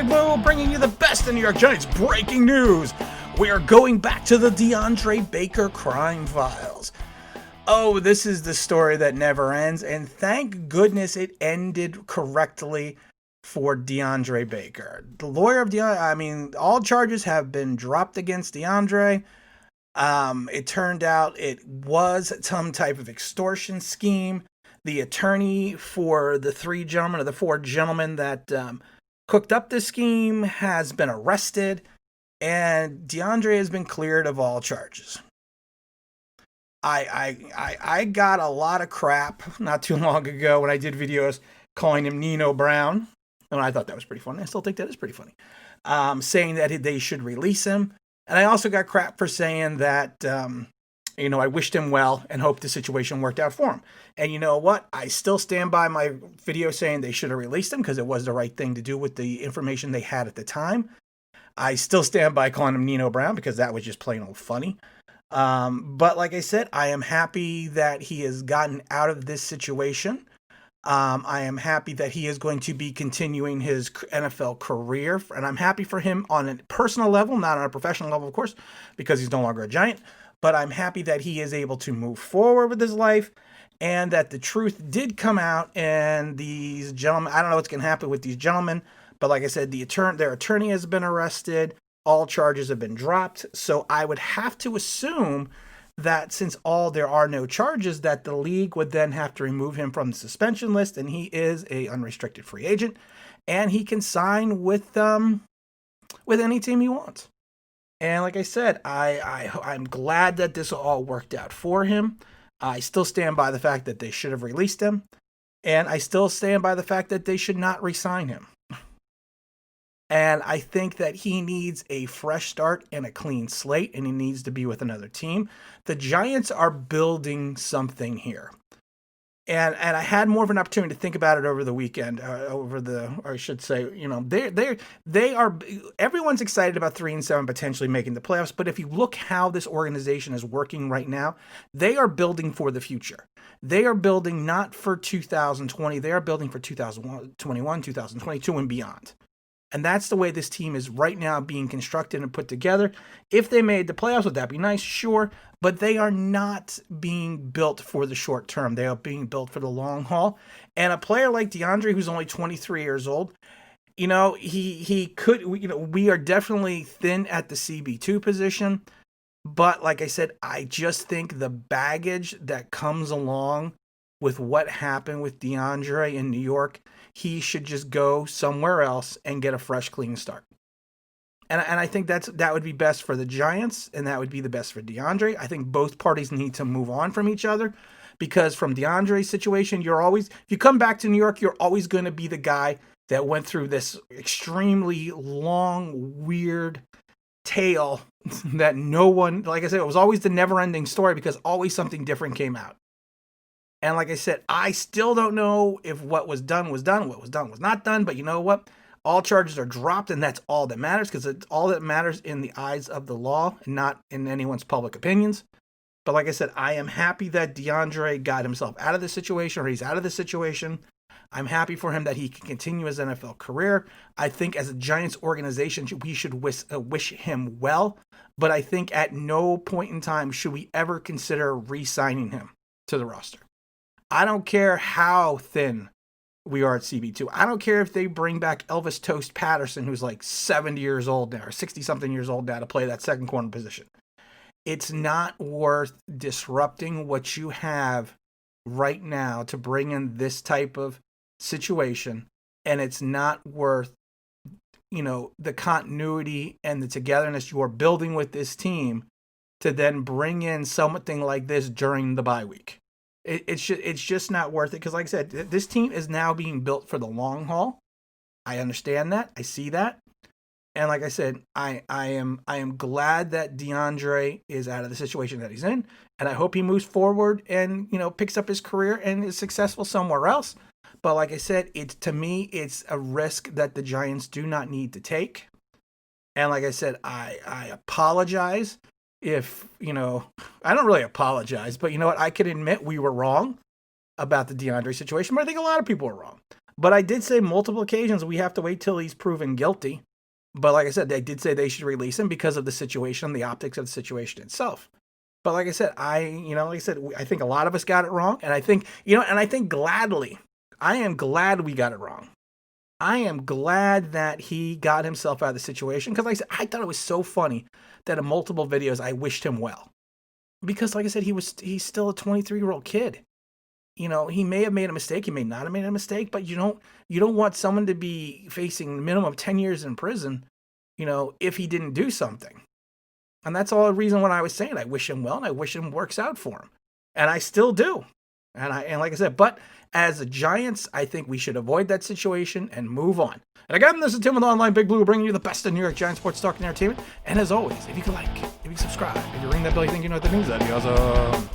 Big Boo, bringing you the best in New York Giants breaking news. We are going back to the Deandre Baker crime files. Oh, this is the story that never ends, and thank goodness it ended correctly for Deandre Baker. The lawyer of Deandre, all charges have been dropped against Deandre. It turned out it was some type of extortion scheme. The attorney for the four gentlemen that cooked up this scheme has been arrested, and Deandre has been cleared of all charges. I got a lot of crap not too long ago when I did videos calling him Nino Brown, and I thought that was pretty funny. I still think that is pretty funny. Saying that they should release him, and I also got crap for saying that I wished him well and hoped the situation worked out for him. And you know what? I still stand by my video saying they should have released him because it was the right thing to do with the information they had at the time. I still stand by calling him Nino Brown because that was just plain old funny. But like I said, I am happy that he has gotten out of this situation. I am happy that he is going to be continuing his NFL career, and I'm happy for him on a personal level, not on a professional level, of course, because he's no longer a Giant. But I'm happy that he is able to move forward with his life, and that the truth did come out. And these gentlemen, I don't know what's going to happen with these gentlemen, but like I said, their attorney has been arrested. All charges have been dropped. So I would have to assume that since there are no charges, that the league would then have to remove him from the suspension list, and he is a unrestricted free agent, and he can sign with any team he wants. And like I said, I'm glad that this all worked out for him. I still stand by the fact that they should have released him, and I still stand by the fact that they should not re-sign him. And I think that he needs a fresh start and a clean slate, and he needs to be with another team. The Giants are building something here. And I had more of an opportunity to think about it over the weekend, they are, everyone's excited about 3-7 potentially making the playoffs. But if you look how this organization is working right now, they are building for the future. They are building not for 2020, they are building for 2021, 2022 and beyond. And that's the way this team is right now being constructed and put together. If they made the playoffs, would that be nice? Sure. But they are not being built for the short term. They are being built for the long haul. And a player like Deandre, who's only 23 years old, he could, we are definitely thin at the CB2 position. But like I said, I just think the baggage that comes along with what happened with Deandre in New York, he should just go somewhere else and get a fresh, clean start. And I think that would be best for the Giants, and that would be the best for Deandre. I think both parties need to move on from each other, because from Deandre's situation, if you come back to New York, you're always going to be the guy that went through this extremely long, weird tale that no one, like I said, it was always the never-ending story because always something different came out. And like I said, I still don't know if what was done, what was done was not done. But you know what? All charges are dropped, and that's all that matters, because it's all that matters in the eyes of the law and not in anyone's public opinions. But like I said, I am happy that Deandre got himself out of this situation, or he's out of this situation. I'm happy for him that he can continue his NFL career. I think as a Giants organization, we should wish him well. But I think at no point in time should we ever consider re-signing him to the roster. I don't care how thin we are at CB2. I don't care if they bring back Elvis Toast Patterson, who's like 70 years old now, or 60-something years old now, to play that second corner position. It's not worth disrupting what you have right now to bring in this type of situation, and it's not worth, the continuity and the togetherness you are building with this team to then bring in something like this during the bye week. It's just not worth it, because like I said, this team is now being built for the long haul. I understand that. I see that. And like I said, I am glad that Deandre is out of the situation that he's in, and I hope he moves forward and picks up his career and is successful somewhere else. But like I said, to me it's a risk that the Giants do not need to take. And like I said, I apologize if, I don't really apologize, but you know what? I can admit we were wrong about the Deandre situation, but I think a lot of people are wrong. But I did say multiple occasions we have to wait till he's proven guilty. But like I said, they did say they should release him because of the situation, the optics of the situation itself. But like I said, I think a lot of us got it wrong. And I think, and I think gladly, I am glad we got it wrong. I am glad that he got himself out of the situation. Because like I said, I thought it was so funny that in multiple videos, I wished him well. Because like I said, he's still a 23-year-old kid. He may have made a mistake. He may not have made a mistake, but you don't want someone to be facing a minimum of 10 years in prison, if he didn't do something. And that's all the reason why I was saying I wish him well and I wish him works out for him. And I still do. And like I said, but as the Giants, I think we should avoid that situation and move on. And again, this is Tim with Online Big Blue, bringing you the best of New York Giants sports talk and entertainment. And as always, if you could subscribe, if you ring that bell, you think you know what the news, that'd be awesome.